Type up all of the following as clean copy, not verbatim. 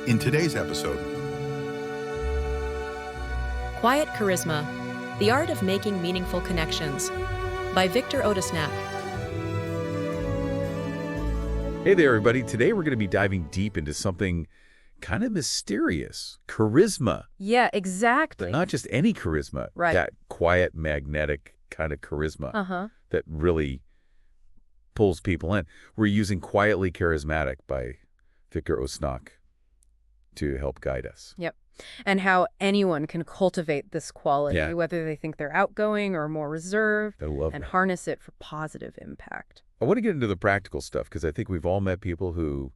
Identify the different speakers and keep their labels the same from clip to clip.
Speaker 1: In today's episode,
Speaker 2: Quiet Charisma, The Art of Making Meaningful Connections by Odåsnac.
Speaker 3: Hey there, everybody. Today we're going to be diving deep into something kind of mysterious. Charisma.
Speaker 4: Yeah, exactly.
Speaker 3: Not just any charisma.
Speaker 4: Right.
Speaker 3: That quiet, magnetic kind of charisma that really pulls people in. We're using Quietly Charismatic by Odåsnac to help guide us.
Speaker 4: Yep. And how anyone can cultivate this quality, whether they think they're outgoing or more reserved,
Speaker 3: I love
Speaker 4: and
Speaker 3: that.
Speaker 4: harness it for positive impact.
Speaker 3: I want to get into the practical stuff because I think we've all met people who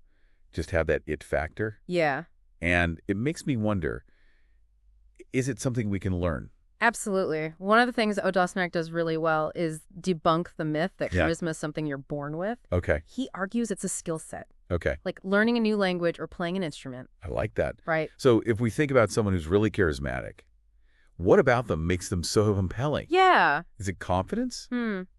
Speaker 3: just have that it factor.
Speaker 4: Yeah.
Speaker 3: And it makes me wonder, is it something we can learn?
Speaker 4: Absolutely. One of the things Odåsnac does really well is debunk the myth that charisma is something you're born with.
Speaker 3: Okay.
Speaker 4: He argues it's a skill set.
Speaker 3: Okay.
Speaker 4: Like learning a new language or playing an instrument.
Speaker 3: I like that.
Speaker 4: Right.
Speaker 3: So if we think about someone who's really charismatic, what about them makes them so compelling?
Speaker 4: Yeah.
Speaker 3: Is it confidence?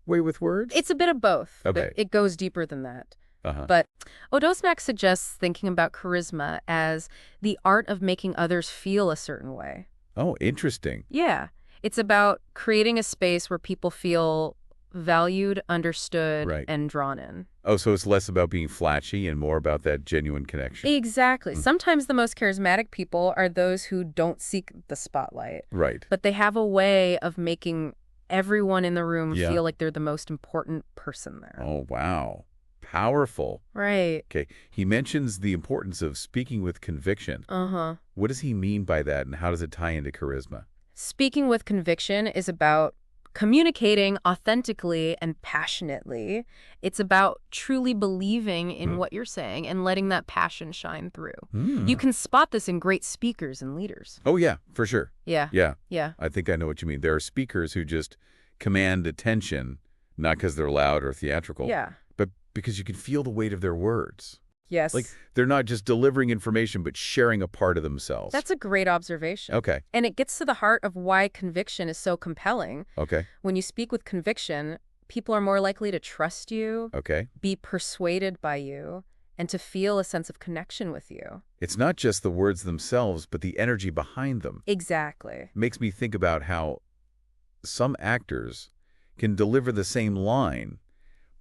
Speaker 3: Way with words?
Speaker 4: It's a bit of both.
Speaker 3: Okay.
Speaker 4: It goes deeper than that. But Odåsnac suggests thinking about charisma as the art of making others feel a certain way.
Speaker 3: Oh, interesting.
Speaker 4: Yeah. It's about creating a space where people feel valued, understood, and drawn in.
Speaker 3: Oh, so it's less about being flashy and more about that genuine connection.
Speaker 4: Exactly. Sometimes the most charismatic people are those who don't seek the spotlight.
Speaker 3: Right.
Speaker 4: But they have a way of making everyone in the room feel like they're the most important person there.
Speaker 3: Oh, wow. Powerful.
Speaker 4: Right.
Speaker 3: Okay. He mentions the importance of speaking with conviction. What does he mean by that, and how does it tie into charisma?
Speaker 4: Speaking with conviction is about communicating authentically and passionately. It's about truly believing in what you're saying and letting that passion shine through. You can spot this in great speakers and leaders.
Speaker 3: Oh, yeah, for sure.
Speaker 4: Yeah.
Speaker 3: Yeah. I think I know what you mean. There are speakers who just command attention, not because they're loud or theatrical, but because you can feel the weight of their words.
Speaker 4: Yes.
Speaker 3: Like, they're not just delivering information, but sharing a part of themselves.
Speaker 4: That's a great observation.
Speaker 3: Okay.
Speaker 4: And it gets to the heart of why conviction is so compelling.
Speaker 3: Okay.
Speaker 4: When you speak with conviction, people are more likely to trust you, be persuaded by you, and to feel a sense of connection with you.
Speaker 3: It's not just the words themselves, but the energy behind them.
Speaker 4: Exactly.
Speaker 3: Makes me think about how some actors can deliver the same line,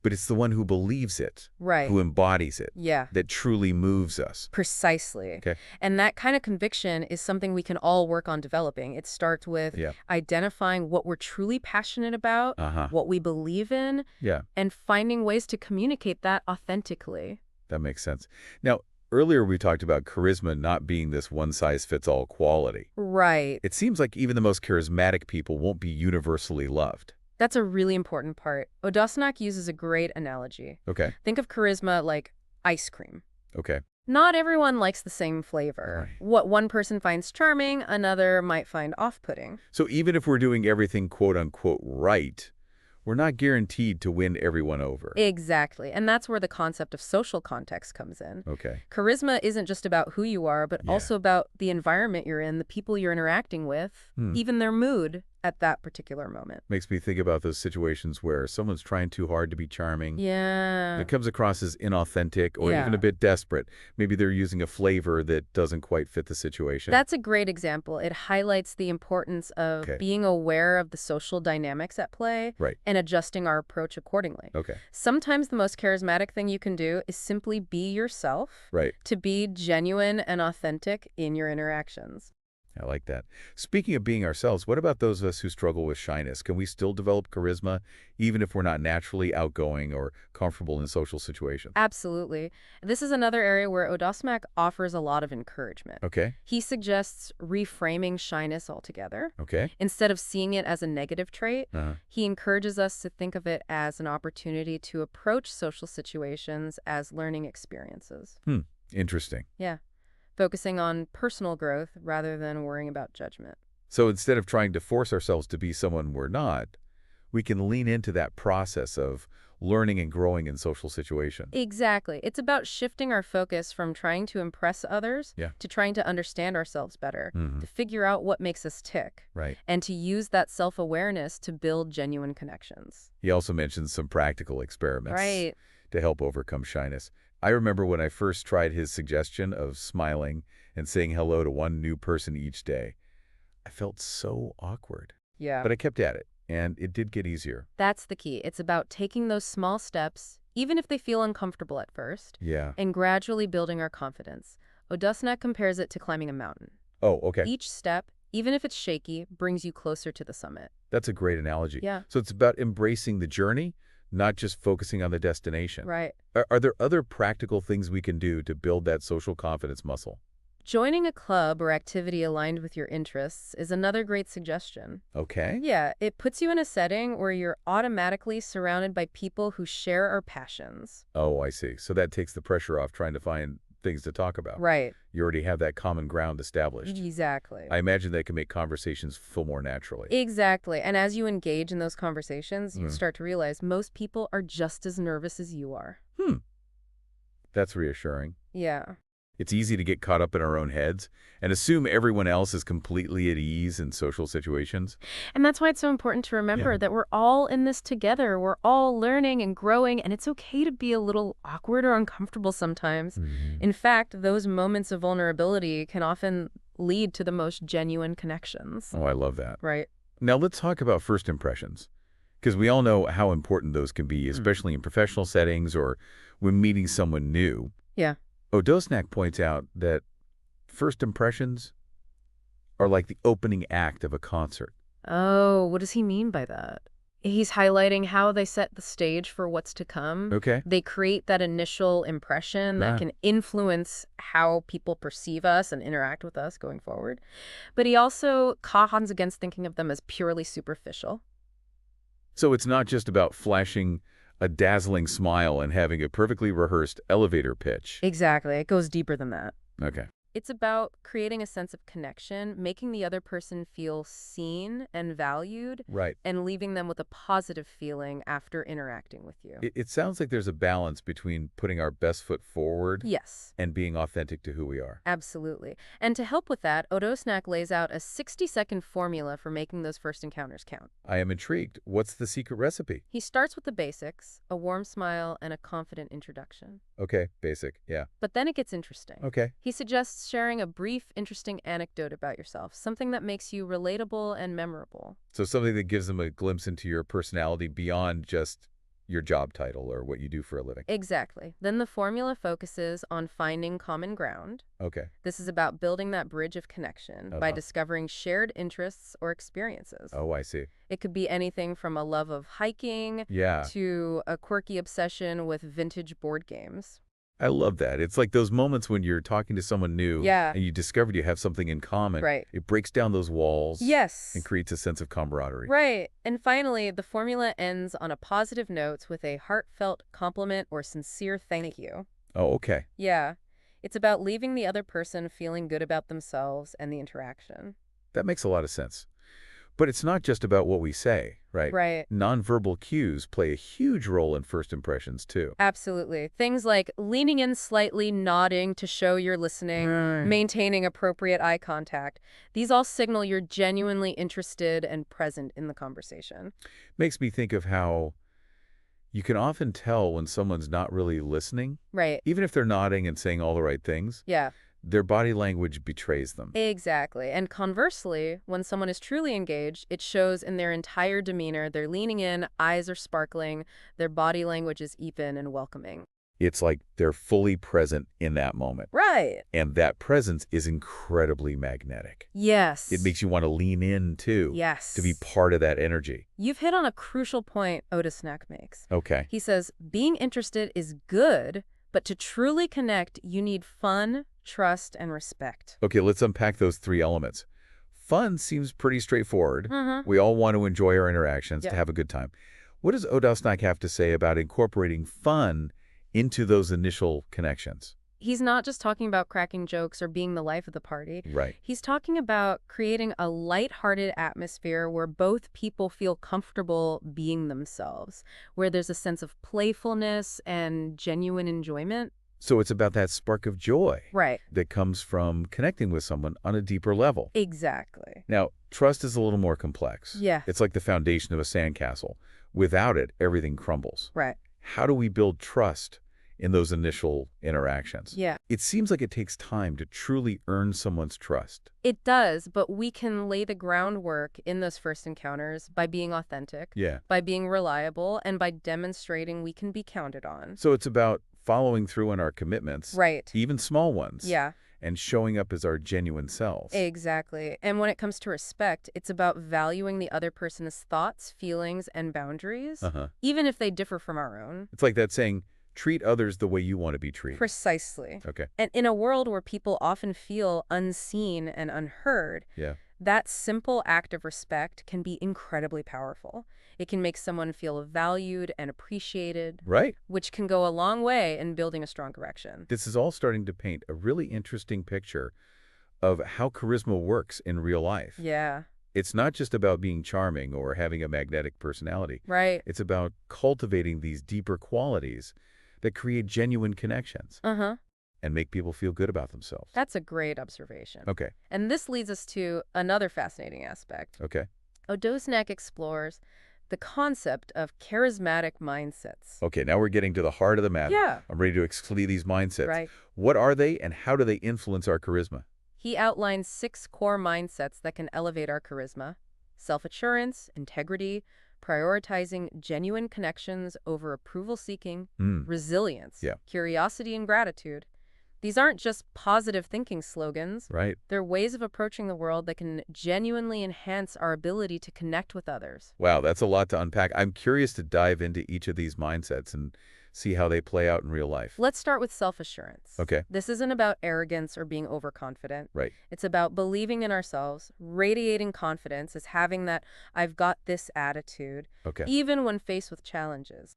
Speaker 3: but it's the one who believes it, who embodies it, that truly moves us.
Speaker 4: Precisely.
Speaker 3: Okay.
Speaker 4: And that kind of conviction is something we can all work on developing. It starts with identifying what we're truly passionate about, what we believe in, and finding ways to communicate that authentically.
Speaker 3: That makes sense. Now, earlier we talked about charisma not being this one-size-fits-all quality.
Speaker 4: Right.
Speaker 3: It seems like even the most charismatic people won't be universally loved.
Speaker 4: That's a really important part. Odåsnac uses a great analogy.
Speaker 3: Okay.
Speaker 4: Think of charisma like ice cream.
Speaker 3: Okay.
Speaker 4: Not everyone likes the same flavor.
Speaker 3: Right.
Speaker 4: What one person finds charming, another might find off-putting.
Speaker 3: So even if we're doing everything quote-unquote right, we're not guaranteed to win everyone over.
Speaker 4: Exactly. And that's where the concept of social context comes in.
Speaker 3: Okay.
Speaker 4: Charisma isn't just about who you are, but also about the environment you're in, the people you're interacting with, even their mood at that particular moment.
Speaker 3: Makes me think about those situations where someone's trying too hard to be charming.
Speaker 4: Yeah.
Speaker 3: It comes across as inauthentic or even a bit desperate. Maybe they're using a flavor that doesn't quite fit the situation.
Speaker 4: That's a great example. It highlights the importance of being aware of the social dynamics at play and adjusting our approach accordingly.
Speaker 3: Okay.
Speaker 4: Sometimes the most charismatic thing you can do is simply be yourself, to be genuine and authentic in your interactions.
Speaker 3: I like that. Speaking of being ourselves, what about those of us who struggle with shyness? Can we still develop charisma even if we're not naturally outgoing or comfortable in social situations?
Speaker 4: Absolutely. This is another area where Odåsnac offers a lot of encouragement.
Speaker 3: Okay.
Speaker 4: He suggests reframing shyness altogether.
Speaker 3: Okay.
Speaker 4: Instead of seeing it as a negative trait, he encourages us to think of it as an opportunity to approach social situations as learning experiences.
Speaker 3: Interesting.
Speaker 4: Yeah. Focusing on personal growth rather than worrying about judgment.
Speaker 3: So instead of trying to force ourselves to be someone we're not, we can lean into that process of learning and growing in social situations.
Speaker 4: Exactly. It's about shifting our focus from trying to impress others to trying to understand ourselves better, to figure out what makes us tick, and to use that self-awareness to build genuine connections.
Speaker 3: He also mentions some practical experiments to help overcome shyness. I remember when I first tried his suggestion of smiling and saying hello to one new person each day. I felt so awkward.
Speaker 4: Yeah.
Speaker 3: But I kept at it, and it did get easier.
Speaker 4: That's the key. It's about taking those small steps, even if they feel uncomfortable at first,
Speaker 3: Yeah.
Speaker 4: and gradually building our confidence. Odåsnac compares it to climbing a mountain.
Speaker 3: Oh, okay.
Speaker 4: Each step, even if it's shaky, brings you closer to the summit.
Speaker 3: That's a great analogy.
Speaker 4: Yeah.
Speaker 3: So it's about embracing the journey, not just focusing on the destination.
Speaker 4: Right.
Speaker 3: Are there other practical things we can do to build that social confidence muscle?
Speaker 4: Joining a club or activity aligned with your interests is another great suggestion.
Speaker 3: Okay.
Speaker 4: Yeah, it puts you in a setting where you're automatically surrounded by people who share our passions.
Speaker 3: Oh, I see. So that takes the pressure off trying to find things to talk about.
Speaker 4: Right.
Speaker 3: You already have that common ground established.
Speaker 4: Exactly.
Speaker 3: I imagine that can make conversations flow more naturally.
Speaker 4: Exactly. And as you engage in those conversations, you start to realize most people are just as nervous as you are.
Speaker 3: That's reassuring.
Speaker 4: Yeah.
Speaker 3: It's easy to get caught up in our own heads and assume everyone else is completely at ease in social situations.
Speaker 4: And that's why it's so important to remember that we're all in this together. We're all learning and growing, and it's okay to be a little awkward or uncomfortable sometimes. In fact, those moments of vulnerability can often lead to the most genuine connections.
Speaker 3: Oh, I love that.
Speaker 4: Right.
Speaker 3: Now let's talk about first impressions, because we all know how important those can be, especially in professional settings or when meeting someone new.
Speaker 4: Yeah.
Speaker 3: Odåsnac points out that first impressions are like the opening act of a concert.
Speaker 4: Oh, what does he mean by that? He's highlighting how they set the stage for what's to come.
Speaker 3: Okay.
Speaker 4: They create that initial impression that can influence how people perceive us and interact with us going forward. But he also cautions against thinking of them as purely superficial.
Speaker 3: So it's not just about flashing a dazzling smile and having a perfectly rehearsed elevator pitch.
Speaker 4: Exactly. It goes deeper than that.
Speaker 3: Okay.
Speaker 4: It's about creating a sense of connection, making the other person feel seen and valued,
Speaker 3: Right.
Speaker 4: and leaving them with a positive feeling after interacting with you.
Speaker 3: It sounds like there's a balance between putting our best foot forward
Speaker 4: Yes.
Speaker 3: and being authentic to who we are.
Speaker 4: Absolutely. And to help with that, Odåsnac lays out a 60-second formula for making those first encounters count.
Speaker 3: I am intrigued. What's the secret recipe?
Speaker 4: He starts with the basics, a warm smile and a confident introduction.
Speaker 3: Okay, basic. Yeah.
Speaker 4: But then it gets interesting.
Speaker 3: Okay.
Speaker 4: He suggests sharing a brief, interesting anecdote about yourself, something that makes you relatable and memorable.
Speaker 3: So something that gives them a glimpse into your personality beyond just your job title or what you do for a living.
Speaker 4: Exactly. Then the formula focuses on finding common ground.
Speaker 3: Okay.
Speaker 4: This is about building that bridge of connection by discovering shared interests or experiences.
Speaker 3: Oh, I see.
Speaker 4: It could be anything from a love of hiking to a quirky obsession with vintage board games.
Speaker 3: I love that. It's like those moments when you're talking to someone new and you discovered you have something in common.
Speaker 4: Right.
Speaker 3: It breaks down those walls
Speaker 4: Yes.
Speaker 3: and creates a sense of camaraderie.
Speaker 4: Right. And finally, the formula ends on a positive note with a heartfelt compliment or sincere thank you.
Speaker 3: Oh, okay.
Speaker 4: Yeah. It's about leaving the other person feeling good about themselves and the interaction.
Speaker 3: That makes a lot of sense. But it's not just about what we say, right?
Speaker 4: Right.
Speaker 3: Nonverbal cues play a huge role in first impressions, too.
Speaker 4: Absolutely. Things like leaning in slightly, nodding to show you're listening, maintaining appropriate eye contact. These all signal you're genuinely interested and present in the conversation.
Speaker 3: Makes me think of how you can often tell when someone's not really listening.
Speaker 4: Right.
Speaker 3: Even if they're nodding and saying all the right things.
Speaker 4: Yeah.
Speaker 3: Their body language betrays them.
Speaker 4: Exactly. And conversely, when someone is truly engaged, it shows in their entire demeanor. They're leaning in, eyes are sparkling, their body language is even and welcoming.
Speaker 3: It's like they're fully present in that moment.
Speaker 4: Right.
Speaker 3: And that presence is incredibly magnetic.
Speaker 4: Yes.
Speaker 3: It makes you want to lean in, too.
Speaker 4: Yes.
Speaker 3: To be part of that energy.
Speaker 4: You've hit on a crucial point Odåsnac makes.
Speaker 3: Okay.
Speaker 4: He says, being interested is good, but to truly connect, you need fun, trust, and respect.
Speaker 3: Okay, let's unpack those three elements. Fun seems pretty straightforward. We all want to enjoy our interactions, to have a good time. What does Odåsnac have to say about incorporating fun into those initial connections?
Speaker 4: He's not just talking about cracking jokes or being the life of the party.
Speaker 3: Right.
Speaker 4: He's talking about creating a lighthearted atmosphere where both people feel comfortable being themselves, where there's a sense of playfulness and genuine enjoyment.
Speaker 3: So it's about that spark of joy.
Speaker 4: Right.
Speaker 3: That comes from connecting with someone on a deeper level.
Speaker 4: Exactly.
Speaker 3: Now, trust is a little more complex.
Speaker 4: Yeah.
Speaker 3: It's like the foundation of a sandcastle. Without it, everything crumbles.
Speaker 4: Right.
Speaker 3: How do we build trust in those initial interactions.
Speaker 4: Yeah.
Speaker 3: It seems like it takes time to truly earn someone's trust.
Speaker 4: It does, but we can lay the groundwork in those first encounters by being authentic,
Speaker 3: Yeah.
Speaker 4: by being reliable, and by demonstrating we can be counted on.
Speaker 3: So it's about following through on our commitments,
Speaker 4: Right.
Speaker 3: even small ones,
Speaker 4: Yeah,
Speaker 3: and showing up as our genuine selves.
Speaker 4: exactly. And when it comes to respect, it's about valuing the other person's thoughts, feelings, and boundaries,
Speaker 3: Uh-huh.
Speaker 4: even if they differ from our own.
Speaker 3: It's like that saying, treat others the way you want to be treated.
Speaker 4: Precisely.
Speaker 3: Okay.
Speaker 4: And in a world where people often feel unseen and unheard,
Speaker 3: Yeah.
Speaker 4: that simple act of respect can be incredibly powerful. It can make someone feel valued and appreciated,
Speaker 3: Right.
Speaker 4: which can go a long way in building a strong connection.
Speaker 3: This is all starting to paint a really interesting picture of how charisma works in real life.
Speaker 4: Yeah,
Speaker 3: It's not just about being charming or having a magnetic personality.
Speaker 4: right.
Speaker 3: It's about cultivating these deeper qualities that create genuine connections
Speaker 4: Uh-huh.
Speaker 3: and make people feel good about themselves.
Speaker 4: That's a great observation.
Speaker 3: Okay.
Speaker 4: And this leads us to another fascinating aspect.
Speaker 3: Okay.
Speaker 4: Odåsnac explores the concept of charismatic mindsets.
Speaker 3: Okay, now we're getting to the heart of the matter.
Speaker 4: Yeah.
Speaker 3: I'm ready to explore these mindsets.
Speaker 4: Right.
Speaker 3: What are they and how do they influence our charisma?
Speaker 4: He outlines 6 core mindsets that can elevate our charisma: self-assurance, integrity, prioritizing genuine connections over approval-seeking, resilience,
Speaker 3: Yeah.
Speaker 4: curiosity, and gratitude. These aren't just positive thinking slogans.
Speaker 3: Right.
Speaker 4: They're ways of approaching the world that can genuinely enhance our ability to connect with others.
Speaker 3: Wow, that's a lot to unpack. I'm curious to dive into each of these mindsets and see how they play out in real life.
Speaker 4: Let's start with self-assurance.
Speaker 3: Okay.
Speaker 4: This isn't about arrogance or being overconfident.
Speaker 3: Right.
Speaker 4: It's about believing in ourselves, radiating confidence as having that "I've got this" attitude,
Speaker 3: Okay.
Speaker 4: even when faced with challenges.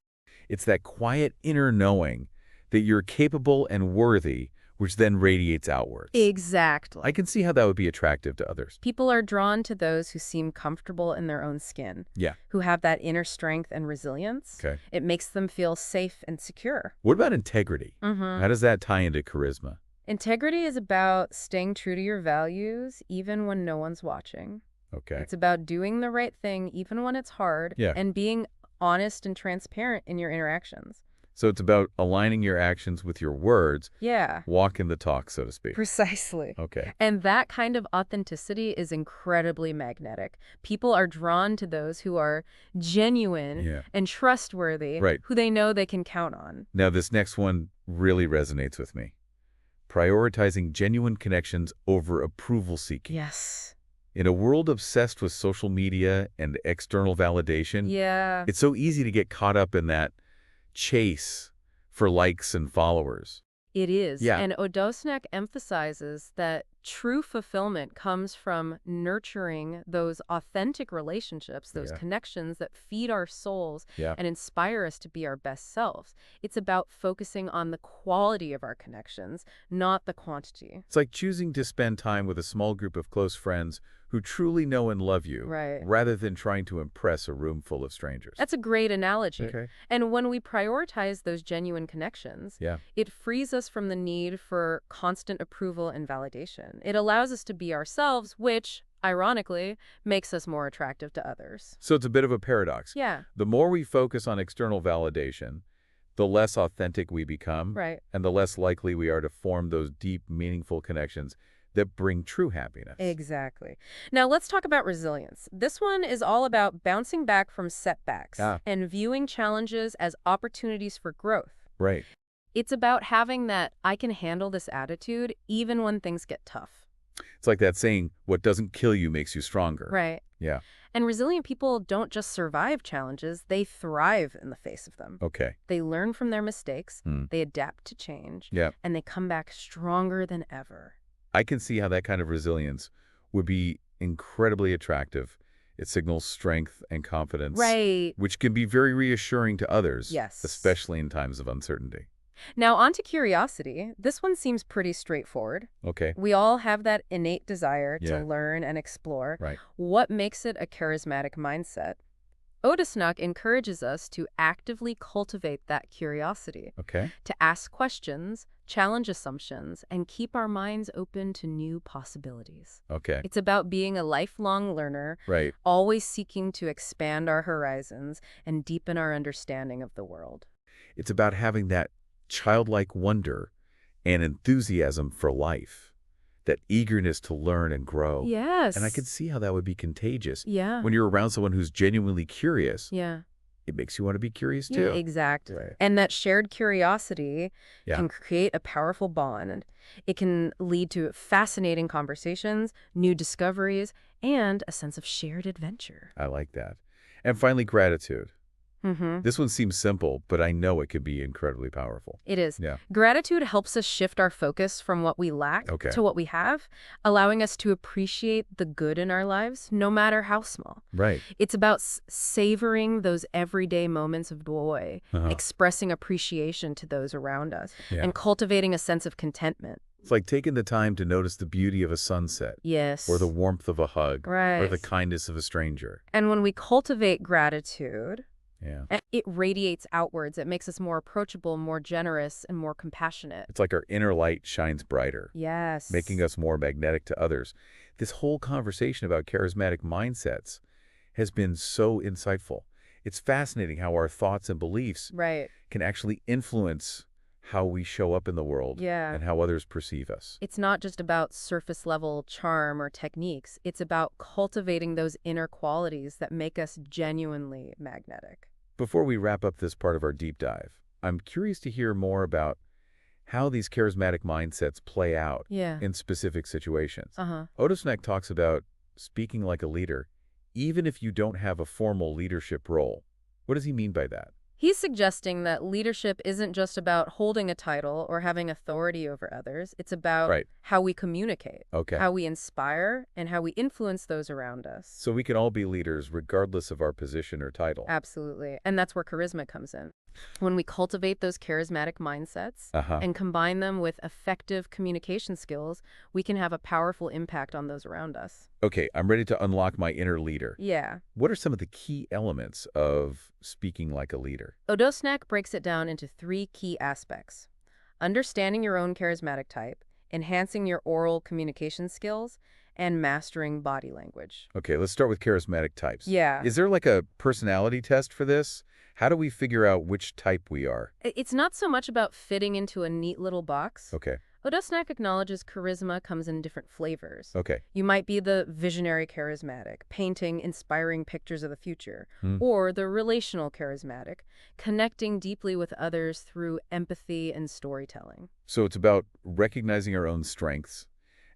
Speaker 3: It's that quiet inner knowing that you're capable and worthy, which then radiates outwards.
Speaker 4: Exactly.
Speaker 3: I can see how that would be attractive to others.
Speaker 4: People are drawn to those who seem comfortable in their own skin,
Speaker 3: Yeah.
Speaker 4: who have that inner strength and resilience.
Speaker 3: Okay.
Speaker 4: It makes them feel safe and secure.
Speaker 3: What about integrity?
Speaker 4: Mm-hmm.
Speaker 3: How does that tie into charisma?
Speaker 4: Integrity is about staying true to your values, even when no one's watching.
Speaker 3: Okay.
Speaker 4: It's about doing the right thing, even when it's hard,
Speaker 3: Yeah.
Speaker 4: and being honest and transparent in your interactions.
Speaker 3: So it's about aligning your actions with your words,
Speaker 4: Yeah,
Speaker 3: walking the talk, so to speak.
Speaker 4: precisely.
Speaker 3: Okay.
Speaker 4: And that kind of authenticity is incredibly magnetic. People are drawn to those who are genuine
Speaker 3: Yeah.
Speaker 4: and trustworthy,
Speaker 3: Right.
Speaker 4: who they know they can count on.
Speaker 3: Now, this next one really resonates with me. Prioritizing genuine connections over approval seeking.
Speaker 4: Yes.
Speaker 3: In a world obsessed with social media and external validation,
Speaker 4: Yeah.
Speaker 3: it's so easy to get caught up in that chase for likes and followers.
Speaker 4: It is.
Speaker 3: Yeah.
Speaker 4: And Odåsnac emphasizes that true fulfillment comes from nurturing those authentic relationships, those
Speaker 3: Yeah.
Speaker 4: connections that feed our souls
Speaker 3: Yeah.
Speaker 4: and inspire us to be our best selves. It's about focusing on the quality of our connections, not the quantity.
Speaker 3: It's like choosing to spend time with a small group of close friends who truly know and love you,
Speaker 4: Right.
Speaker 3: rather than trying to impress a room full of strangers.
Speaker 4: That's a great analogy.
Speaker 3: Okay.
Speaker 4: And when we prioritize those genuine connections,
Speaker 3: Yeah.
Speaker 4: it frees us from the need for constant approval and validation. It allows us to be ourselves, which, ironically, makes us more attractive to others.
Speaker 3: So it's a bit of a paradox.
Speaker 4: Yeah,
Speaker 3: The more we focus on external validation, the less authentic we become,
Speaker 4: right.
Speaker 3: and the less likely we are to form those deep, meaningful connections that bring true happiness.
Speaker 4: Exactly. Now let's talk about resilience. This one is all about bouncing back from setbacks and viewing challenges as opportunities for growth.
Speaker 3: Right.
Speaker 4: It's about having that "I can handle this" attitude even when things get tough.
Speaker 3: It's like that saying, what doesn't kill you makes you stronger.
Speaker 4: Right.
Speaker 3: Yeah.
Speaker 4: And resilient people don't just survive challenges, they thrive in the face of them.
Speaker 3: Okay.
Speaker 4: They learn from their mistakes,
Speaker 3: Hmm.
Speaker 4: they adapt to change,
Speaker 3: Yeah.
Speaker 4: and they come back stronger than ever.
Speaker 3: I can see how that kind of resilience would be incredibly attractive. It signals strength and confidence.
Speaker 4: Right.
Speaker 3: Which can be very reassuring to others.
Speaker 4: Yes.
Speaker 3: Especially in times of uncertainty.
Speaker 4: Now, on to curiosity. This one seems pretty straightforward.
Speaker 3: Okay.
Speaker 4: We all have that innate desire
Speaker 3: Yeah.
Speaker 4: to learn and explore.
Speaker 3: Right.
Speaker 4: What makes it a charismatic mindset? Odåsnac encourages us to actively cultivate that curiosity,
Speaker 3: Okay.
Speaker 4: to ask questions, challenge assumptions, and keep our minds open to new possibilities.
Speaker 3: Okay.
Speaker 4: It's about being a lifelong learner,
Speaker 3: Right.
Speaker 4: always seeking to expand our horizons and deepen our understanding of the world.
Speaker 3: It's about having that childlike wonder and enthusiasm for life, that eagerness to learn and grow.
Speaker 4: Yes.
Speaker 3: And I could see how that would be contagious.
Speaker 4: Yeah.
Speaker 3: When you're around someone who's genuinely curious,
Speaker 4: Yeah.
Speaker 3: it makes you want to be curious
Speaker 4: Yeah,
Speaker 3: too.
Speaker 4: exactly.
Speaker 3: Right.
Speaker 4: And that shared curiosity
Speaker 3: Yeah.
Speaker 4: can create a powerful bond. It can lead to fascinating conversations, new discoveries, and a sense of shared adventure.
Speaker 3: I like that. And finally, gratitude.
Speaker 4: Mm-hmm.
Speaker 3: This one seems simple, but I know it can be incredibly powerful.
Speaker 4: It is.
Speaker 3: Yeah.
Speaker 4: Gratitude helps us shift our focus from what we lack
Speaker 3: Okay.
Speaker 4: to what we have, allowing us to appreciate the good in our lives, no matter how small.
Speaker 3: Right.
Speaker 4: It's about savoring those everyday moments of joy, expressing appreciation to those around us,
Speaker 3: Yeah.
Speaker 4: and cultivating a sense of contentment.
Speaker 3: It's like taking the time to notice the beauty of a sunset,
Speaker 4: Yes.
Speaker 3: or the warmth of a hug,
Speaker 4: Right.
Speaker 3: or the kindness of a stranger.
Speaker 4: And when we cultivate gratitude,
Speaker 3: Yeah.
Speaker 4: it radiates outwards. It makes us more approachable, more generous, and more compassionate.
Speaker 3: It's like our inner light shines brighter,
Speaker 4: Yes.
Speaker 3: making us more magnetic to others. This whole conversation about charismatic mindsets has been so insightful. It's fascinating how our thoughts and beliefs
Speaker 4: Right.
Speaker 3: can actually influence how we show up in the world
Speaker 4: Yeah.
Speaker 3: and how others perceive us.
Speaker 4: It's not just about surface level charm or techniques. It's about cultivating those inner qualities that make us genuinely magnetic.
Speaker 3: Before we wrap up this part of our deep dive, I'm curious to hear more about how these charismatic mindsets play out
Speaker 4: Yeah.
Speaker 3: in specific situations.
Speaker 4: Uh-huh.
Speaker 3: Odåsnac talks about speaking like a leader, even if you don't have a formal leadership role. What does he mean by that?
Speaker 4: He's suggesting that leadership isn't just about holding a title or having authority over others. It's about
Speaker 3: Right.
Speaker 4: how we communicate,
Speaker 3: Okay.
Speaker 4: how we inspire, and how we influence those around us.
Speaker 3: So we can all be leaders regardless of our position or title.
Speaker 4: Absolutely. And that's where charisma comes in. When we cultivate those charismatic mindsets and combine them with effective communication skills, we can have a powerful impact on those around us.
Speaker 3: Okay, I'm ready to unlock my inner leader.
Speaker 4: Yeah.
Speaker 3: What are some of the key elements of speaking like a leader?
Speaker 4: Odåsnac breaks it down into 3 key aspects: understanding your own charismatic type, enhancing your oral communication skills, and mastering body language.
Speaker 3: Okay, let's start with charismatic types.
Speaker 4: Yeah.
Speaker 3: Is there like a personality test for this? How do we figure out which type we are?
Speaker 4: It's not so much about fitting into a neat little box.
Speaker 3: Okay.
Speaker 4: Odåsnac acknowledges charisma comes in different flavors.
Speaker 3: Okay.
Speaker 4: You might be the visionary charismatic, painting inspiring pictures of the future, or the relational charismatic, connecting deeply with others through empathy and storytelling.
Speaker 3: So it's about recognizing our own strengths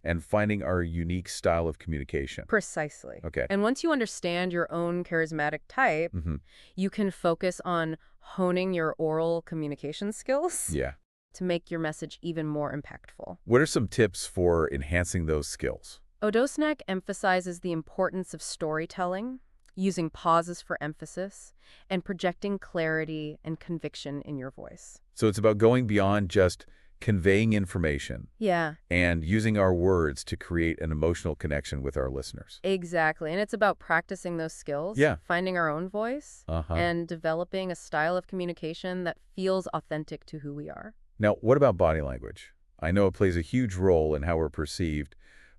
Speaker 3: and finding our unique style of communication.
Speaker 4: Precisely.
Speaker 3: Okay.
Speaker 4: And once you understand your own charismatic type, you can focus on honing your oral communication skills
Speaker 3: Yeah.
Speaker 4: to make your message even more impactful.
Speaker 3: What are some tips for enhancing those skills?
Speaker 4: Odåsnac emphasizes the importance of storytelling, using pauses for emphasis, and projecting clarity and conviction in your voice.
Speaker 3: So it's about going beyond just conveying information
Speaker 4: Yeah,
Speaker 3: and using our words to create an emotional connection with our listeners.
Speaker 4: exactly. And it's about practicing those skills,
Speaker 3: Yeah.
Speaker 4: finding our own voice,
Speaker 3: Uh-huh.
Speaker 4: and developing a style of communication that feels authentic to who we are.
Speaker 3: Now, what about body language? I know it plays a huge role in how we're perceived,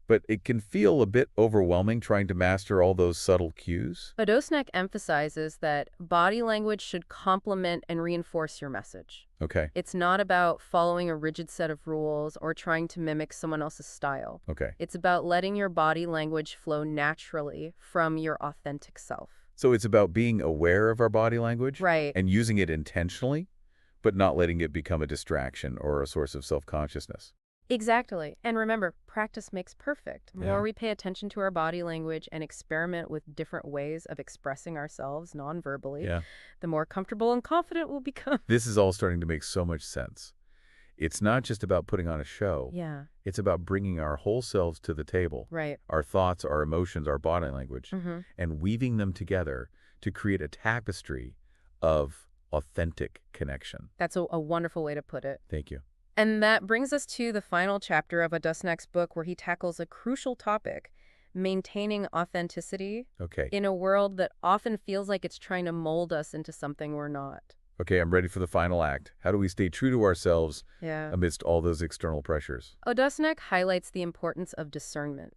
Speaker 3: but it can feel a bit overwhelming trying to master all those subtle cues.
Speaker 4: Odåsnac emphasizes that body language should complement and reinforce your message.
Speaker 3: Okay.
Speaker 4: It's not about following a rigid set of rules or trying to mimic someone else's style.
Speaker 3: Okay.
Speaker 4: It's about letting your body language flow naturally from your authentic self.
Speaker 3: So it's about being aware of our body language
Speaker 4: Right.
Speaker 3: and using it intentionally, but not letting it become a distraction or a source of self-consciousness.
Speaker 4: Exactly. And remember, practice makes perfect. The
Speaker 3: Yeah.
Speaker 4: more we pay attention to our body language and experiment with different ways of expressing ourselves non-verbally,
Speaker 3: Yeah.
Speaker 4: the more comfortable and confident we'll become.
Speaker 3: This is all starting to make so much sense. It's not just about putting on a show.
Speaker 4: Yeah,
Speaker 3: It's about bringing our whole selves to the table,
Speaker 4: right.
Speaker 3: our thoughts, our emotions, our body language, and weaving them together to create a tapestry of authentic connection.
Speaker 4: That's a wonderful way to put it.
Speaker 3: Thank you.
Speaker 4: And that brings us to the final chapter of Odåsnac's book, where he tackles a crucial topic: maintaining authenticity
Speaker 3: Okay.
Speaker 4: in a world that often feels like it's trying to mold us into something we're not.
Speaker 3: Okay, I'm ready for the final act. How do we stay true to ourselves
Speaker 4: Yeah.
Speaker 3: amidst all those external pressures?
Speaker 4: Odåsnac highlights the importance of discernment.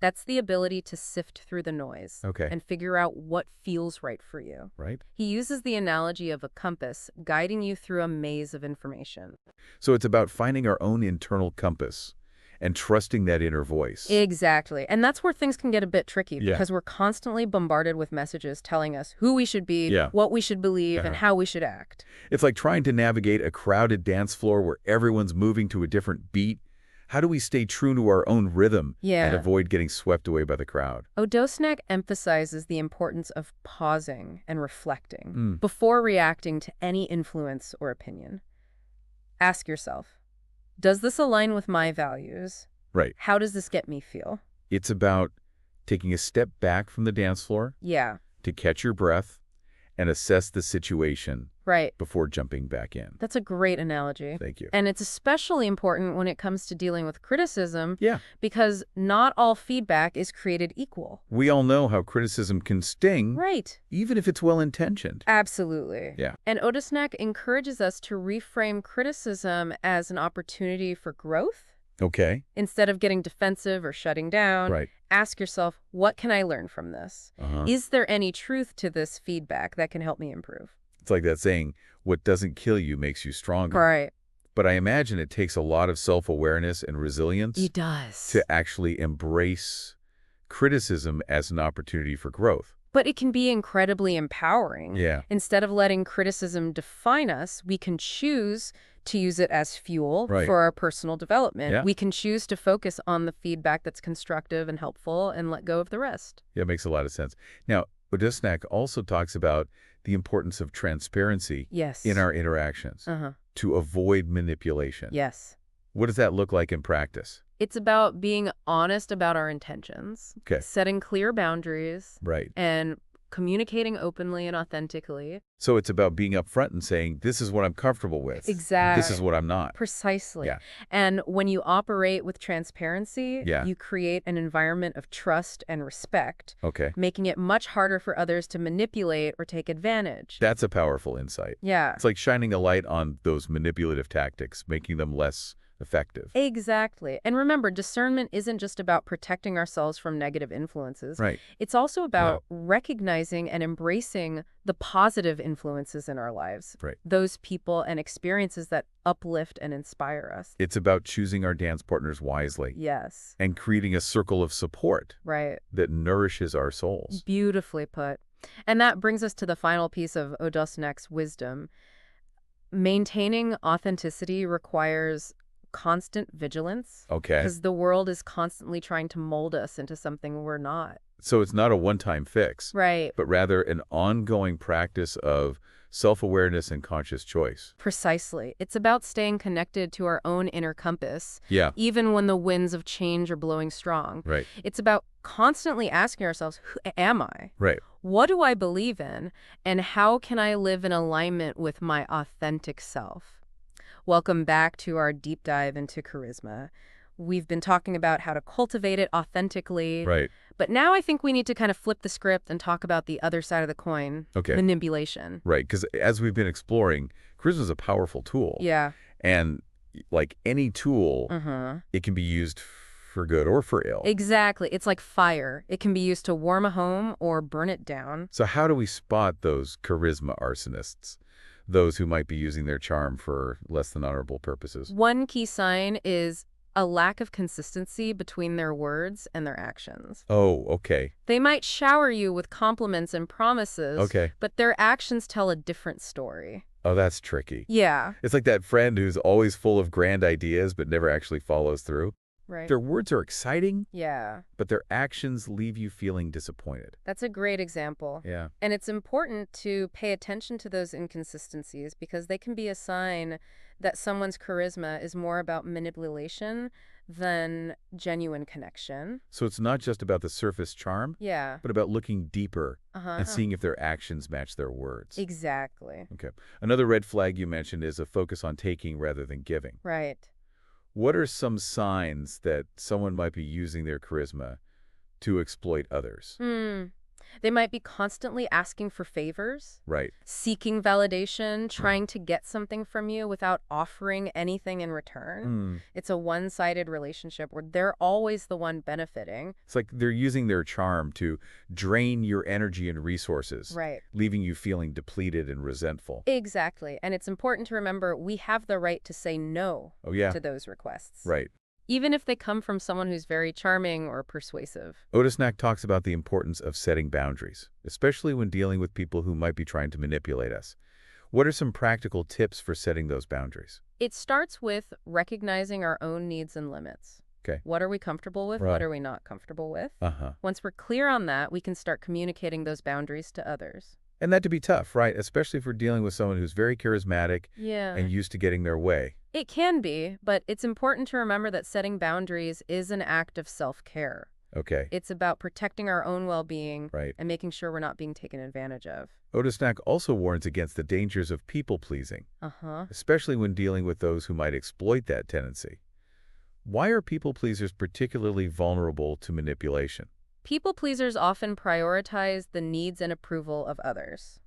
Speaker 4: That's the ability to sift through the noise
Speaker 3: Okay.
Speaker 4: and figure out what feels right for you.
Speaker 3: Right.
Speaker 4: He uses the analogy of a compass guiding you through a maze of information.
Speaker 3: So it's about finding our own internal compass and trusting that inner voice.
Speaker 4: Exactly. And that's where things can get a bit tricky
Speaker 3: Yeah.
Speaker 4: because we're constantly bombarded with messages telling us who we should be,
Speaker 3: Yeah.
Speaker 4: what we should believe, and how we should act.
Speaker 3: It's like trying to navigate a crowded dance floor where everyone's moving to a different beat. How do we stay true to our own rhythm and avoid getting swept away by the crowd?
Speaker 4: Odåsnac emphasizes the importance of pausing and reflecting before reacting to any influence or opinion. Ask yourself, does this align with my values?
Speaker 3: Right.
Speaker 4: How does this get me feel?
Speaker 3: It's about taking a step back from the dance floor
Speaker 4: Yeah.
Speaker 3: to catch your breath and assess the situation
Speaker 4: Right.
Speaker 3: before jumping back in.
Speaker 4: That's a great analogy.
Speaker 3: Thank you.
Speaker 4: And it's especially important when it comes to dealing with criticism
Speaker 3: Yeah.
Speaker 4: because not all feedback is created equal.
Speaker 3: We all know how criticism can sting,
Speaker 4: Right.
Speaker 3: even if it's well-intentioned.
Speaker 4: Absolutely.
Speaker 3: Yeah.
Speaker 4: And Odåsnac encourages us to reframe criticism as an opportunity for growth.
Speaker 3: Okay.
Speaker 4: Instead of getting defensive or shutting down,
Speaker 3: Right.
Speaker 4: ask yourself, what can I learn from this? Is there any truth to this feedback that can help me improve?
Speaker 3: It's like that saying, what doesn't kill you makes you stronger.
Speaker 4: Right.
Speaker 3: But I imagine it takes a lot of self-awareness and resilience
Speaker 4: It does.
Speaker 3: to actually embrace criticism as an opportunity for growth.
Speaker 4: But it can be incredibly empowering.
Speaker 3: Yeah.
Speaker 4: Instead of letting criticism define us, we can choose to use it as fuel
Speaker 3: Right.
Speaker 4: for our personal development.
Speaker 3: Yeah.
Speaker 4: We can choose to focus on the feedback that's constructive and helpful and let go of the rest.
Speaker 3: Yeah, it makes a lot of sense. Now, Odåsnac also talks about the importance of transparency
Speaker 4: Yes.
Speaker 3: in our interactions to avoid manipulation.
Speaker 4: Yes.
Speaker 3: What does that look like in practice?
Speaker 4: It's about being honest about our intentions,
Speaker 3: Okay.
Speaker 4: setting clear boundaries,
Speaker 3: Right.
Speaker 4: and communicating openly and authentically.
Speaker 3: So it's about being upfront and saying, this is what I'm comfortable with.
Speaker 4: Exactly.
Speaker 3: This is what I'm not.
Speaker 4: Precisely.
Speaker 3: Yeah.
Speaker 4: And when you operate with transparency,
Speaker 3: Yeah.
Speaker 4: you create an environment of trust and respect,
Speaker 3: Okay.
Speaker 4: making it much harder for others to manipulate or take advantage.
Speaker 3: That's a powerful insight.
Speaker 4: Yeah.
Speaker 3: It's like shining a light on those manipulative tactics, making them less effective.
Speaker 4: Exactly. And remember, discernment isn't just about protecting ourselves from negative influences.
Speaker 3: Right.
Speaker 4: It's also about recognizing and embracing the positive influences in our lives.
Speaker 3: Right.
Speaker 4: Those people and experiences that uplift and inspire us.
Speaker 3: It's about choosing our dance partners wisely
Speaker 4: Yes.
Speaker 3: and creating a circle of support
Speaker 4: Right.
Speaker 3: that nourishes our souls.
Speaker 4: Beautifully put. And that brings us to the final piece of Odåsnac's wisdom. Maintaining authenticity requires constant vigilance.
Speaker 3: Okay.
Speaker 4: Because the world is constantly trying to mold us into something we're not.
Speaker 3: So it's not a one-time fix,
Speaker 4: Right.
Speaker 3: but rather an ongoing practice of self-awareness and conscious choice.
Speaker 4: Precisely. It's about staying connected to our own inner compass,
Speaker 3: Yeah.
Speaker 4: even when the winds of change are blowing strong.
Speaker 3: Right.
Speaker 4: It's about constantly asking ourselves, who am I?
Speaker 3: Right.
Speaker 4: What do I believe in? And how can I live in alignment with my authentic self? Welcome back to our deep dive into charisma. We've been talking about how to cultivate it authentically.
Speaker 3: Right.
Speaker 4: But now I think we need to kind of flip the script and talk about the other side of the coin,
Speaker 3: Okay.
Speaker 4: manipulation.
Speaker 3: Right. Because as we've been exploring, charisma is a powerful tool.
Speaker 4: Yeah.
Speaker 3: And like any tool, it can be used for good or for ill.
Speaker 4: Exactly. It's like fire. It can be used to warm a home or burn it down.
Speaker 3: So how do we spot those charisma arsonists? Those who might be using their charm for less than honorable purposes?
Speaker 4: One key sign is a lack of consistency between their words and their actions.
Speaker 3: Oh, okay.
Speaker 4: They might shower you with compliments and promises,
Speaker 3: Okay.
Speaker 4: but their actions tell a different story.
Speaker 3: Oh, that's tricky.
Speaker 4: Yeah.
Speaker 3: It's like that friend who's always full of grand ideas but never actually follows through.
Speaker 4: Right.
Speaker 3: Their words are exciting,
Speaker 4: Yeah.
Speaker 3: but their actions leave you feeling disappointed.
Speaker 4: That's a great example.
Speaker 3: Yeah.
Speaker 4: And it's important to pay attention to those inconsistencies because they can be a sign that someone's charisma is more about manipulation than genuine connection.
Speaker 3: So it's not just about the surface charm,
Speaker 4: Yeah.
Speaker 3: but about looking deeper and seeing if their actions match their words.
Speaker 4: Exactly.
Speaker 3: Okay. Another red flag you mentioned is a focus on taking rather than giving.
Speaker 4: Right.
Speaker 3: What are some signs that someone might be using their charisma to exploit others?
Speaker 4: They might be constantly asking for favors,
Speaker 3: Right.
Speaker 4: seeking validation, trying to get something from you without offering anything in return. It's a one-sided relationship where they're always the one benefiting.
Speaker 3: It's like they're using their charm to drain your energy and resources,
Speaker 4: Right.
Speaker 3: leaving you feeling depleted and resentful.
Speaker 4: Exactly. And it's important to remember we have the right to say no
Speaker 3: Oh, yeah.
Speaker 4: to those requests.
Speaker 3: Right.
Speaker 4: Even if they come from someone who's very charming or persuasive.
Speaker 3: Odåsnac talks about the importance of setting boundaries, especially when dealing with people who might be trying to manipulate us. What are some practical tips for setting those boundaries?
Speaker 4: It starts with recognizing our own needs and limits.
Speaker 3: Okay.
Speaker 4: What are we comfortable with?
Speaker 3: Right.
Speaker 4: What are we not comfortable with? Once we're clear on that, we can start communicating those boundaries to others.
Speaker 3: And that to be tough, right? Especially if we're dealing with someone who's very charismatic and used to getting their way.
Speaker 4: It can be, but it's important to remember that setting boundaries is an act of self-care.
Speaker 3: Okay.
Speaker 4: It's about protecting our own well-being
Speaker 3: Right.
Speaker 4: and making sure we're not being taken advantage of.
Speaker 3: Odåsnac also warns against the dangers of people-pleasing, especially when dealing with those who might exploit that tendency. Why are people-pleasers particularly vulnerable to manipulation?
Speaker 4: People-pleasers often prioritize the needs and approval of others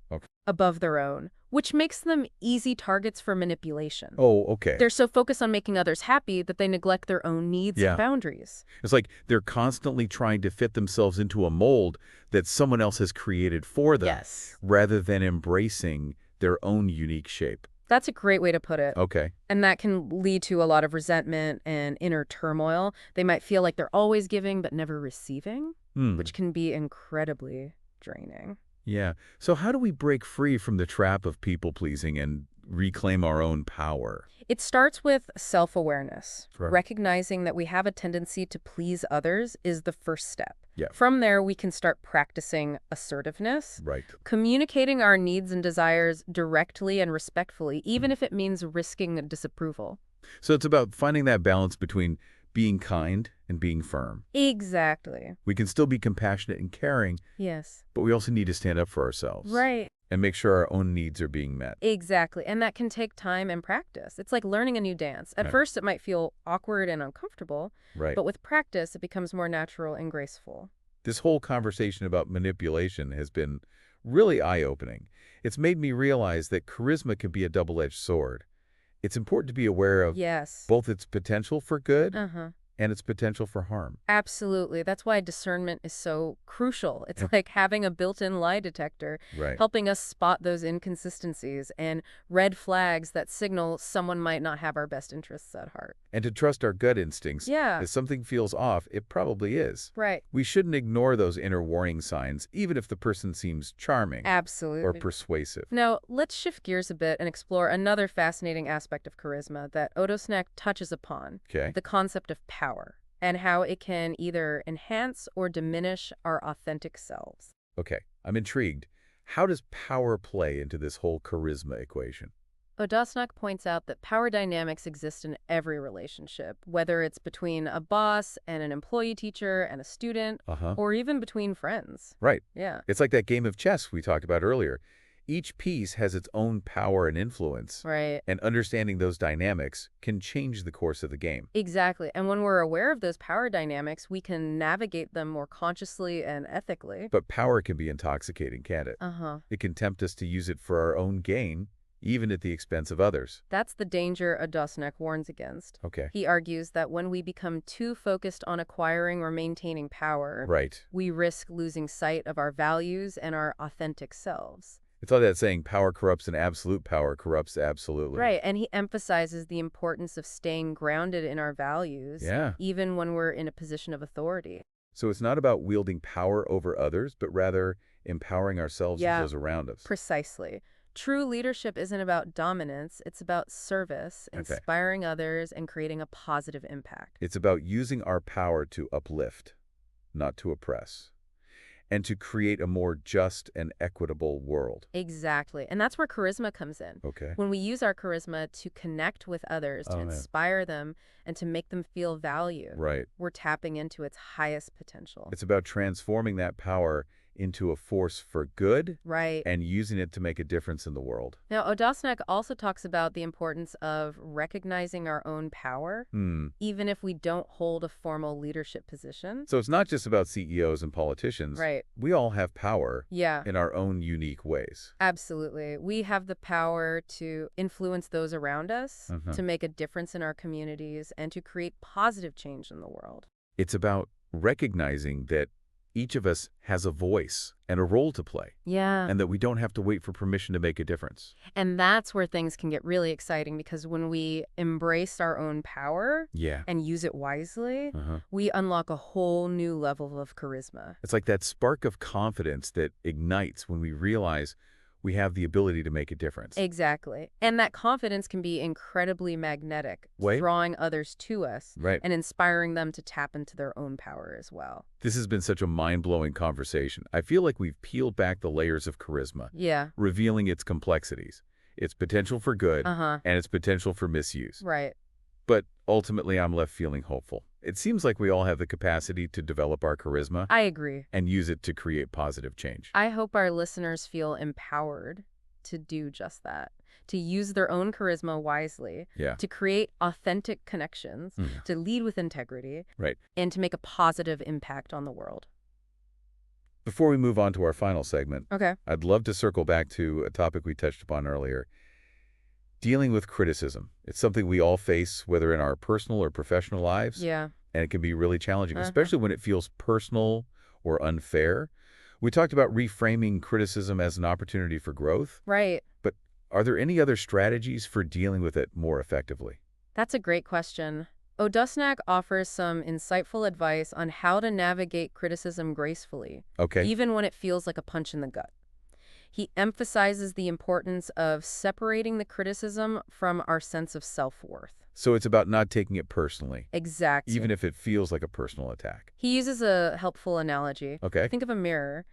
Speaker 4: above their own, which makes them easy targets for manipulation.
Speaker 3: Oh, okay.
Speaker 4: They're so focused on making others happy that they neglect their own needs and boundaries.
Speaker 3: It's like they're constantly trying to fit themselves into a mold that someone else has created for them, rather than embracing their own unique shape.
Speaker 4: That's a great way to put it.
Speaker 3: Okay.
Speaker 4: And that can lead to a lot of resentment and inner turmoil. They might feel like they're always giving but never receiving, which can be incredibly draining.
Speaker 3: Yeah. So how do we break free from the trap of people-pleasing and reclaim our own power?
Speaker 4: It starts with self-awareness.
Speaker 3: Right.
Speaker 4: Recognizing that we have a tendency to please others is the first step.
Speaker 3: Yeah.
Speaker 4: From there, we can start practicing assertiveness,
Speaker 3: Right.
Speaker 4: communicating our needs and desires directly and respectfully, even if it means risking disapproval.
Speaker 3: So it's about finding that balance between being kind and being firm.
Speaker 4: Exactly.
Speaker 3: We can still be compassionate and caring,
Speaker 4: Yes.
Speaker 3: but we also need to stand up for ourselves.
Speaker 4: Right.
Speaker 3: And make sure our own needs are being met.
Speaker 4: Exactly. And that can take time and practice. It's like learning a new dance. At first, it might feel awkward and uncomfortable,
Speaker 3: Right.
Speaker 4: but with practice, it becomes more natural and graceful.
Speaker 3: This whole conversation about manipulation has been really eye-opening. It's made me realize that charisma can be a double-edged sword. It's important to be aware of both its potential for good and its potential for harm.
Speaker 4: Absolutely. That's why discernment is so crucial. It's like having a built-in lie detector, helping us spot those inconsistencies and red flags that signal someone might not have our best interests at heart.
Speaker 3: And to trust our gut instincts.
Speaker 4: Yeah.
Speaker 3: If something feels off, it probably is.
Speaker 4: Right.
Speaker 3: We shouldn't ignore those inner warning signs, even if the person seems charming
Speaker 4: Absolutely.
Speaker 3: or persuasive.
Speaker 4: Now, let's shift gears a bit and explore another fascinating aspect of charisma that Odåsnac touches upon, the concept of power, and how it can either enhance or diminish our authentic selves.
Speaker 3: Okay, I'm intrigued. How does power play into this whole charisma equation?
Speaker 4: Odåsnac points out that power dynamics exist in every relationship, whether it's between a boss and an employee teacher and a student, or even between friends.
Speaker 3: Right.
Speaker 4: Yeah.
Speaker 3: It's like that game of chess we talked about earlier. Each piece has its own power and influence.
Speaker 4: Right.
Speaker 3: And understanding those dynamics can change the course of the game.
Speaker 4: Exactly. And when we're aware of those power dynamics, we can navigate them more consciously and ethically.
Speaker 3: But power can be intoxicating, can't it? It can tempt us to use it for our own gain, even at the expense of others.
Speaker 4: That's the danger Odåsnac warns against.
Speaker 3: Okay.
Speaker 4: He argues that when we become too focused on acquiring or maintaining power, we risk losing sight of our values and our authentic selves.
Speaker 3: It's all that saying, power corrupts and absolute power corrupts absolutely.
Speaker 4: Right, and he emphasizes the importance of staying grounded in our values, even when we're in a position of authority.
Speaker 3: So it's not about wielding power over others, but rather empowering ourselves and those around us.
Speaker 4: Precisely. True leadership isn't about dominance, it's about service, inspiring others, and creating a positive impact.
Speaker 3: It's about using our power to uplift, not to oppress, and to create a more just and equitable world.
Speaker 4: Exactly. And that's where charisma comes in.
Speaker 3: Okay.
Speaker 4: When we use our charisma to connect with others, to inspire them, and to make them feel valued, we're tapping into its highest potential.
Speaker 3: It's about transforming that power into a force for good
Speaker 4: Right.
Speaker 3: and using it to make a difference in the world.
Speaker 4: Now, Odåsnac also talks about the importance of recognizing our own power, even if we don't hold a formal leadership position.
Speaker 3: So it's not just about CEOs and politicians.
Speaker 4: Right.
Speaker 3: We all have power
Speaker 4: Yeah.
Speaker 3: in our own unique ways.
Speaker 4: Absolutely. We have the power to influence those around us, to make a difference in our communities, and to create positive change in the world.
Speaker 3: It's about recognizing that each of us has a voice and a role to play.
Speaker 4: Yeah.
Speaker 3: And that we don't have to wait for permission to make a difference.
Speaker 4: And that's where things can get really exciting, because when we embrace our own power and use it wisely, we unlock a whole new level of charisma.
Speaker 3: It's like that spark of confidence that ignites when we realize we have the ability to make a difference.
Speaker 4: Exactly. And that confidence can be incredibly magnetic, drawing others to us and inspiring them to tap into their own power as well.
Speaker 3: This has been such a mind-blowing conversation. I feel like we've peeled back the layers of charisma, revealing its complexities, its potential for good, and its potential for misuse.
Speaker 4: Right.
Speaker 3: But ultimately, I'm left feeling hopeful. It seems like we all have the capacity to develop our charisma.
Speaker 4: I agree.
Speaker 3: And use it to create positive change.
Speaker 4: I hope our listeners feel empowered to do just that, to use their own charisma wisely, to create authentic connections, to lead with integrity, and to make a positive impact on the world.
Speaker 3: Before we move on to our final segment,
Speaker 4: Okay.
Speaker 3: I'd love to circle back to a topic we touched upon earlier. Dealing with criticism. It's something we all face, whether in our personal or professional lives.
Speaker 4: Yeah.
Speaker 3: And it can be really challenging, especially when it feels personal or unfair. We talked about reframing criticism as an opportunity for growth.
Speaker 4: Right.
Speaker 3: But are there any other strategies for dealing with it more effectively?
Speaker 4: That's a great question. Odåsnac offers some insightful advice on how to navigate criticism gracefully, even when it feels like a punch in the gut. He emphasizes the importance of separating the criticism from our sense of self-worth.
Speaker 3: So it's about not taking it personally.
Speaker 4: Exactly.
Speaker 3: Even if it feels like a personal attack.
Speaker 4: He uses a helpful analogy.
Speaker 3: Okay.
Speaker 4: Think of a mirror.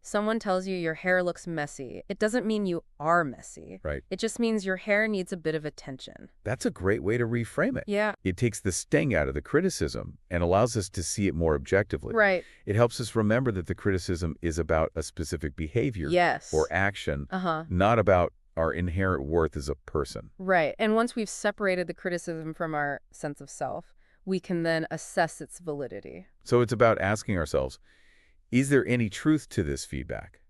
Speaker 4: Someone tells you your hair looks messy. It doesn't mean you are messy.
Speaker 3: Right.
Speaker 4: It just means your hair needs a bit of attention.
Speaker 3: That's a great way to reframe it.
Speaker 4: Yeah.
Speaker 3: It takes the sting out of the criticism and allows us to see it more objectively.
Speaker 4: Right.
Speaker 3: It helps us remember that the criticism is about a specific behavior or action, not about our inherent worth as a person.
Speaker 4: Right. And once we've separated the criticism from our sense of self, we can then assess its validity.
Speaker 3: So it's about asking ourselves, is there any truth to this feedback?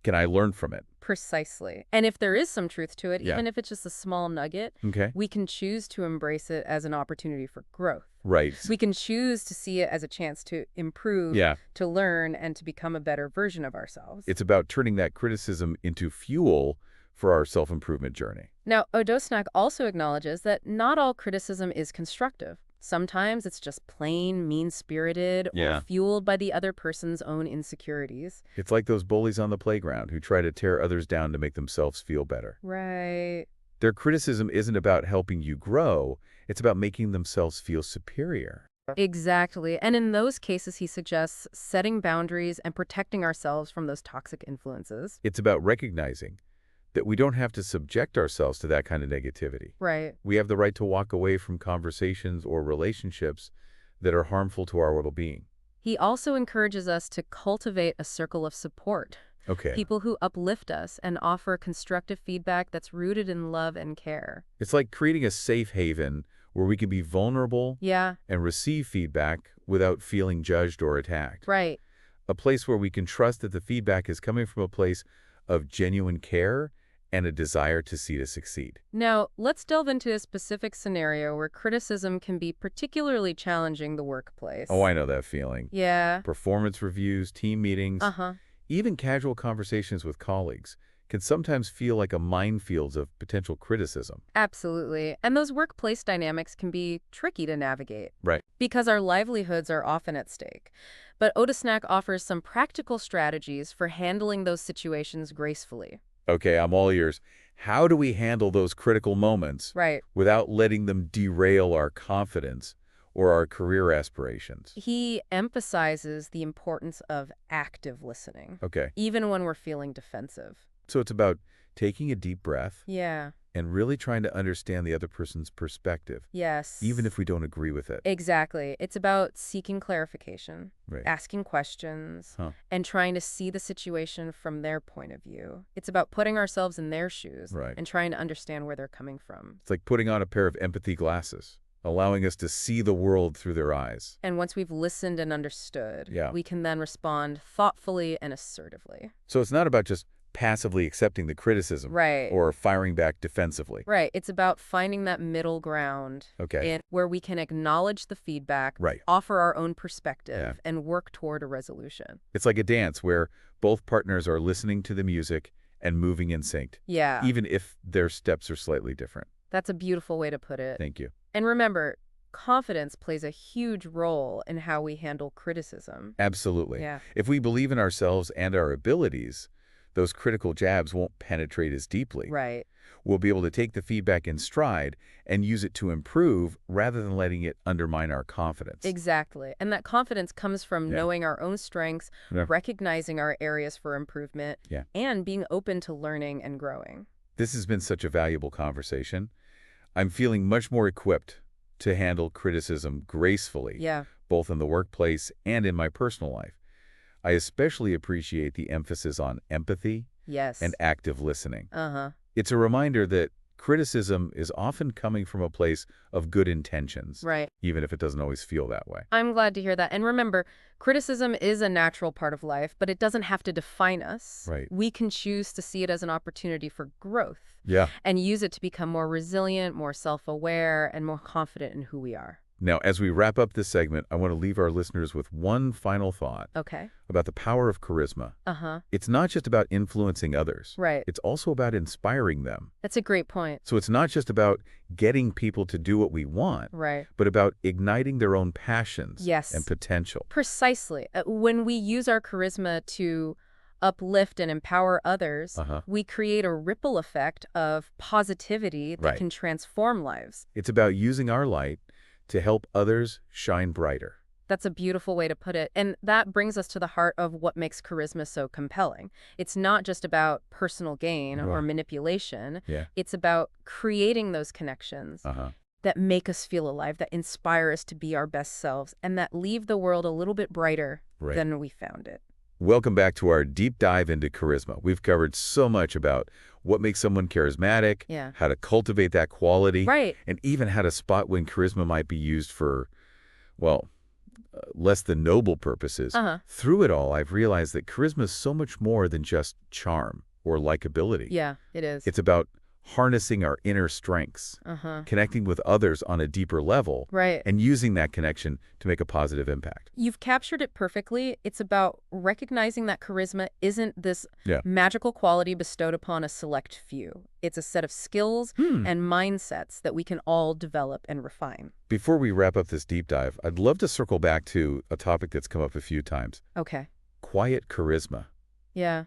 Speaker 3: Can I learn from it?
Speaker 4: Precisely. And if there is some truth to it, even if it's just a small nugget, we can choose to embrace it as an opportunity for growth.
Speaker 3: Right.
Speaker 4: We can choose to see it as a chance to improve, to learn, and to become a better version of ourselves.
Speaker 3: It's about turning that criticism into fuel for our self-improvement journey.
Speaker 4: Now, Odåsnac also acknowledges that not all criticism is constructive. Sometimes it's just plain mean-spirited or fueled by the other person's own insecurities.
Speaker 3: It's like those bullies on the playground who try to tear others down to make themselves feel better.
Speaker 4: Right.
Speaker 3: Their criticism isn't about helping you grow. It's about making themselves feel superior.
Speaker 4: Exactly. And in those cases, he suggests setting boundaries and protecting ourselves from those toxic influences.
Speaker 3: It's about recognizing that we don't have to subject ourselves to that kind of negativity.
Speaker 4: Right.
Speaker 3: We have the right to walk away from conversations or relationships that are harmful to our well-being.
Speaker 4: He also encourages us to cultivate a circle of support. People who uplift us and offer constructive feedback that's rooted in love and care.
Speaker 3: It's like creating a safe haven where we can be vulnerable and receive feedback without feeling judged or attacked.
Speaker 4: Right.
Speaker 3: A place where we can trust that the feedback is coming from a place of genuine care and a desire to see us succeed.
Speaker 4: Now, let's delve into a specific scenario where criticism can be particularly challenging the workplace.
Speaker 3: Oh, I know that feeling.
Speaker 4: Yeah.
Speaker 3: Performance reviews, team meetings, even casual conversations with colleagues can sometimes feel like a minefield of potential criticism.
Speaker 4: Absolutely. And those workplace dynamics can be tricky to navigate.
Speaker 3: Right.
Speaker 4: Because our livelihoods are often at stake. But Odåsnac offers some practical strategies for handling those situations gracefully.
Speaker 3: Okay, I'm all ears. How do we handle those critical moments without letting them derail our confidence or our career aspirations?
Speaker 4: He emphasizes the importance of active listening.
Speaker 3: Okay.
Speaker 4: Even when we're feeling defensive.
Speaker 3: So it's about taking a deep breath
Speaker 4: Yeah.
Speaker 3: and really trying to understand the other person's perspective,
Speaker 4: Yes.
Speaker 3: even if we don't agree with it.
Speaker 4: Exactly. It's about seeking clarification,
Speaker 3: Right.
Speaker 4: asking questions,
Speaker 3: Huh.
Speaker 4: and trying to see the situation from their point of view. It's about putting ourselves in their shoes
Speaker 3: Right.
Speaker 4: and trying to understand where they're coming from.
Speaker 3: It's like putting on a pair of empathy glasses, allowing us to see the world through their eyes.
Speaker 4: And once we've listened and understood,
Speaker 3: Yeah.
Speaker 4: we can then respond thoughtfully and assertively.
Speaker 3: So it's not about just passively accepting the criticism
Speaker 4: Right.
Speaker 3: or firing back defensively.
Speaker 4: Right. It's about finding that middle ground
Speaker 3: Okay.
Speaker 4: where we can acknowledge the feedback,
Speaker 3: Right.
Speaker 4: offer our own perspective,
Speaker 3: Yeah.
Speaker 4: and work toward a resolution.
Speaker 3: It's like a dance where both partners are listening to the music and moving in sync,
Speaker 4: Yeah.
Speaker 3: even if their steps are slightly different.
Speaker 4: That's a beautiful way to put it.
Speaker 3: Thank you.
Speaker 4: And remember, confidence plays a huge role in how we handle criticism.
Speaker 3: Absolutely.
Speaker 4: Yeah.
Speaker 3: If we believe in ourselves and our abilities, those critical jabs won't penetrate as deeply.
Speaker 4: Right.
Speaker 3: We'll be able to take the feedback in stride and use it to improve rather than letting it undermine our confidence.
Speaker 4: Exactly. And that confidence comes from
Speaker 3: Yeah.
Speaker 4: knowing our own strengths,
Speaker 3: Yeah.
Speaker 4: recognizing our areas for improvement,
Speaker 3: Yeah.
Speaker 4: and being open to learning and growing.
Speaker 3: This has been such a valuable conversation. I'm feeling much more equipped to handle criticism gracefully,
Speaker 4: Yeah.
Speaker 3: both in the workplace and in my personal life. I especially appreciate the emphasis on empathy
Speaker 4: Yes.
Speaker 3: and active listening.
Speaker 4: Uh-huh.
Speaker 3: It's a reminder that criticism is often coming from a place of good intentions,
Speaker 4: Right.
Speaker 3: even if it doesn't always feel that way.
Speaker 4: I'm glad to hear that. And remember, criticism is a natural part of life, but it doesn't have to define us.
Speaker 3: Right.
Speaker 4: We can choose to see it as an opportunity for growth
Speaker 3: Yeah.
Speaker 4: and use it to become more resilient, more self-aware, and more confident in who we are.
Speaker 3: Now, as we wrap up this segment, I want to leave our listeners with one final thought
Speaker 4: Okay.
Speaker 3: about the power of charisma.
Speaker 4: Uh-huh.
Speaker 3: It's not just about influencing others.
Speaker 4: Right.
Speaker 3: It's also about inspiring them.
Speaker 4: That's a great point.
Speaker 3: So it's not just about getting people to do what we want,
Speaker 4: Right.
Speaker 3: but about igniting their own passions
Speaker 4: Yes.
Speaker 3: and potential.
Speaker 4: Precisely. When we use our charisma to uplift and empower others, we create a ripple effect of positivity that
Speaker 3: Right.
Speaker 4: can transform lives.
Speaker 3: It's about using our light to help others shine brighter.
Speaker 4: That's a beautiful way to put it. And that brings us to the heart of what makes charisma so compelling. It's not just about personal gain or
Speaker 3: Right.
Speaker 4: manipulation.
Speaker 3: Yeah.
Speaker 4: It's about creating those connections that make us feel alive, that inspire us to be our best selves, and that leave the world a little bit brighter
Speaker 3: Right.
Speaker 4: than we found it.
Speaker 3: Welcome back to our deep dive into charisma. We've covered so much about what makes someone charismatic,
Speaker 4: Yeah.
Speaker 3: how to cultivate that quality,
Speaker 4: Right.
Speaker 3: and even how to spot when charisma might be used for, well, less than noble purposes. Through it all, I've realized that charisma is so much more than just charm or likability.
Speaker 4: Yeah, it is.
Speaker 3: It's about harnessing our inner strengths, connecting with others on a deeper level,
Speaker 4: Right.
Speaker 3: and using that connection to make a positive impact.
Speaker 4: You've captured it perfectly. It's about recognizing that charisma isn't this
Speaker 3: Yeah.
Speaker 4: magical quality bestowed upon a select few. It's a set of skills and mindsets that we can all develop and refine.
Speaker 3: Before we wrap up this deep dive, I'd love to circle back to a topic that's come up a few times.
Speaker 4: Okay.
Speaker 3: Quiet charisma.
Speaker 4: Yeah.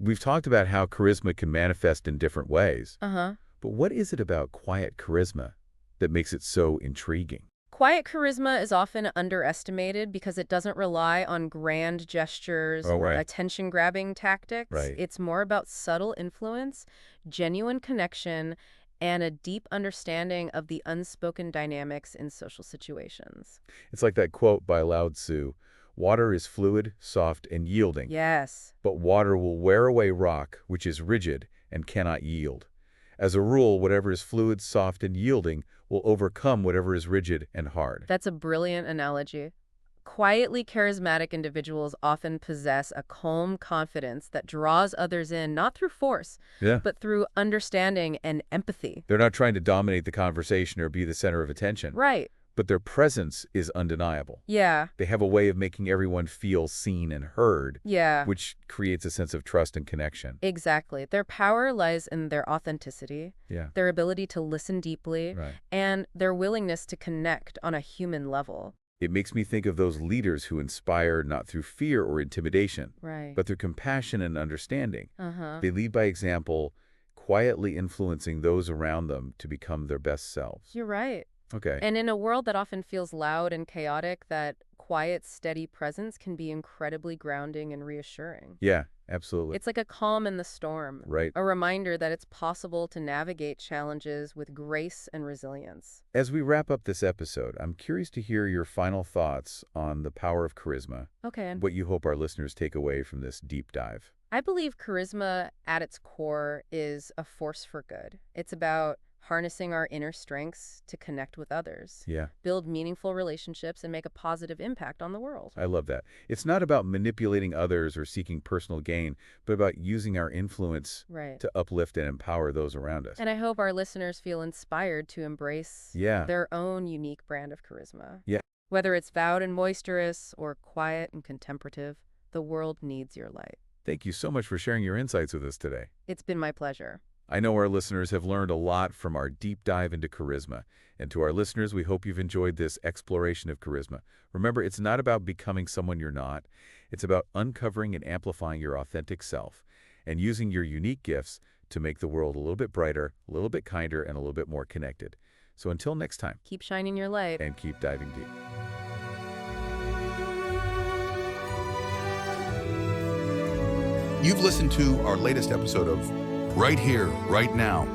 Speaker 3: We've talked about how charisma can manifest in different ways,
Speaker 4: Uh-huh.
Speaker 3: but what is it about quiet charisma that makes it so intriguing?
Speaker 4: Quiet charisma is often underestimated because it doesn't rely on grand gestures
Speaker 3: Oh,
Speaker 4: or
Speaker 3: right.
Speaker 4: attention-grabbing tactics.
Speaker 3: Right.
Speaker 4: It's more about subtle influence, genuine connection, and a deep understanding of the unspoken dynamics in social situations.
Speaker 3: It's like that quote by Lao Tzu, "Water is fluid, soft, and yielding,
Speaker 4: Yes.
Speaker 3: but water will wear away rock, which is rigid and cannot yield. As a rule, whatever is fluid, soft, and yielding will overcome whatever is rigid and hard."
Speaker 4: That's a brilliant analogy. Quietly charismatic individuals often possess a calm confidence that draws others in, not through force,
Speaker 3: Yeah.
Speaker 4: but through understanding and empathy.
Speaker 3: They're not trying to dominate the conversation or be the center of attention,
Speaker 4: Right.
Speaker 3: but their presence is undeniable.
Speaker 4: Yeah.
Speaker 3: They have a way of making everyone feel seen and heard,
Speaker 4: Yeah.
Speaker 3: which creates a sense of trust and connection.
Speaker 4: Exactly. Their power lies in their authenticity,
Speaker 3: Yeah.
Speaker 4: their ability to listen deeply,
Speaker 3: Right.
Speaker 4: and their willingness to connect on a human level.
Speaker 3: It makes me think of those leaders who inspire not through fear or intimidation,
Speaker 4: Right.
Speaker 3: but through compassion and understanding.
Speaker 4: Uh-huh.
Speaker 3: They lead by example, quietly influencing those around them to become their best selves.
Speaker 4: You're right.
Speaker 3: Okay.
Speaker 4: And in a world that often feels loud and chaotic, that quiet, steady presence can be incredibly grounding and reassuring.
Speaker 3: Yeah, absolutely.
Speaker 4: It's like a calm in the storm.
Speaker 3: Right.
Speaker 4: A reminder that it's possible to navigate challenges with grace and resilience.
Speaker 3: As we wrap up this episode, I'm curious to hear your final thoughts on the power of charisma,
Speaker 4: Okay.
Speaker 3: what you hope our listeners take away from this deep dive.
Speaker 4: I believe charisma at its core is a force for good. It's about harnessing our inner strengths to connect with others,
Speaker 3: Yeah,
Speaker 4: build meaningful relationships, and make a positive impact on the world.
Speaker 3: I love that. It's not about manipulating others or seeking personal gain, but about using our influence
Speaker 4: Right.
Speaker 3: to uplift and empower those around us.
Speaker 4: And I hope our listeners feel inspired to embrace
Speaker 3: Yeah.
Speaker 4: their own unique brand of charisma.
Speaker 3: Yeah.
Speaker 4: Whether it's loud and boisterous or quiet and contemplative, the world needs your light.
Speaker 3: Thank you so much for sharing your insights with us today.
Speaker 4: It's been my pleasure.
Speaker 3: I know our listeners have learned a lot from our deep dive into charisma. And to our listeners, we hope you've enjoyed this exploration of charisma. Remember, it's not about becoming someone you're not. It's about uncovering and amplifying your authentic self and using your unique gifts to make the world a little bit brighter, a little bit kinder, and a little bit more connected. So until next time,
Speaker 4: Keep shining your light.
Speaker 3: and keep diving deep.
Speaker 1: You've listened to our latest episode of Right Here, Right Now